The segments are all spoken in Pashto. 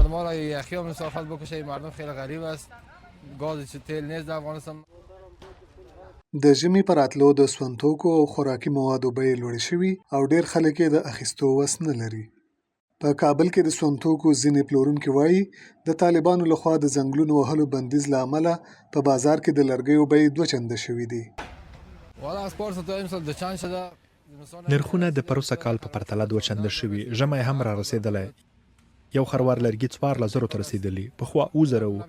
مردم ها را یخی هم مسافت بکشه. این مردم خیلی غریب است، گاز تیل نیست در افغانستان. د ژمي په راتلو د سونتوکو او خوراکي موادو بیې لوړې شوي او ډېر خلک یې د اخیستو وس نه لري. په کابل کې د سونتوکو ځینې پلورونکي وایي د طالبانو لخوا د ځنګلونو وهلو بندیز له امله په بازار کې د لرګیو بیې دوه چنده شوي دي. نرخونه د پروسه کال په پرتله دوه چنده شوي. ژمی هم را رسېدلی. یو خروار لرګي 1400 ته رسېدلي. پخوا 2000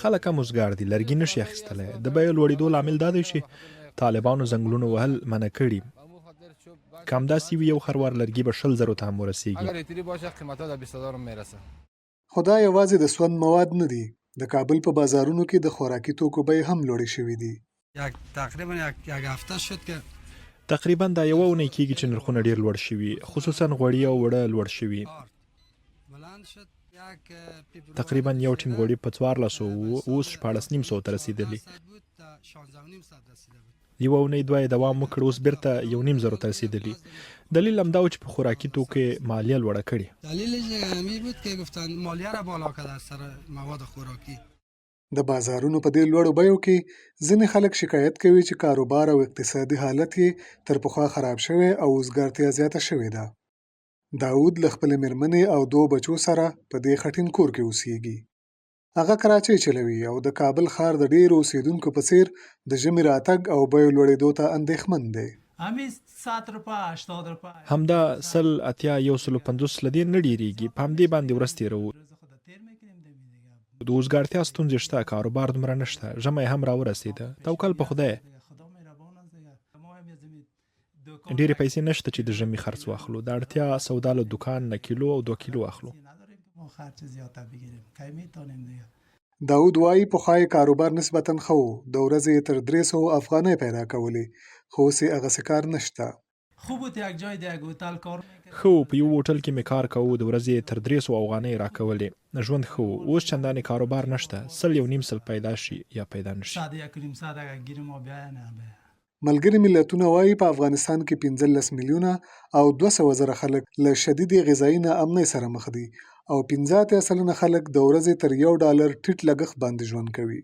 خلک هم اوزګار دي، لرګي نشي اخیستلی. د بیو لوړېدو لامل دا دی چې طالبانو ځنګلونو وهل منع کړي. که همداسې وي یو خروار لرګي به 20,000 ته هم ورسېږي. خو دا یوازې د سون مواد نه دي. د کابل په بازارونو کې د خوراکي توکو بیې هم لوړې شوي دي. تقریبا دا یوه اونۍ کېږي چې نرخونه ډېر لوړ شوي، خصوصا غوړي او وړه لوړ شوي. تقریبا یو ټیم غوړي په 1400 اوس 14,500 ته رسېدلي. یوه اونۍ دوه یې دوام وکړ، اوس بېرته 1,500 ته رسېدلي. دلیل همدا و چې په خوراکي توکو کې مالیه لوړه کړې. د بازارونو په دې لوړو بیو کې ځینې خلک شکایت کوي چې کاروبار او اقتصادي حالت یې تر پخوا خراب شوی او وزګارتیا زیاته شوې ده. داود له خپلې مېرمنې او 2 بچو سره په دې خټین کور کې اوسېږي. هغه کراچۍ چلوي او د کابل ښار د ډېرو اوسېدونکو په څېر د ژمي راتګ او بیو لوړېدو ته اندېښمن دی. همدا 100-150 له دې نه ډېرېږي. په همدې باندې ورځ تېروو. د وزګارتیا ستونزې شته، کاروبار دومره نشته. ژمی هم راورسېده. توکل په خدای. ډېرې پیسې نشته چې د ژمي خرڅ واخلو. د اړتیا سودا له دوکان نه کیلو او 2 کیلو اخلو. داود وایي پخوا یې کاروبار نسبتاً ښه و. د ورځې تر 300 افغانۍ پیدا کولې، خو اوس یې هغسې کار نشته. ښه و، په یو هوټل کې مې کار کوو، د ورځې تر 300 افغانۍ راکولې. ژوند ښه و. اوس چندانې کاروبار نشته. 100-1.5 پیدا شي یا پیدا نشي. ملګري ملتونه وایي په افغانستان کې 15 میلیونه او 200 زره خلک له شدیدې غذایي ناامنۍ سره مخ دي او 85% خلک د ورځې تر $1 ټیټ لګښت باندې ژوند کوي.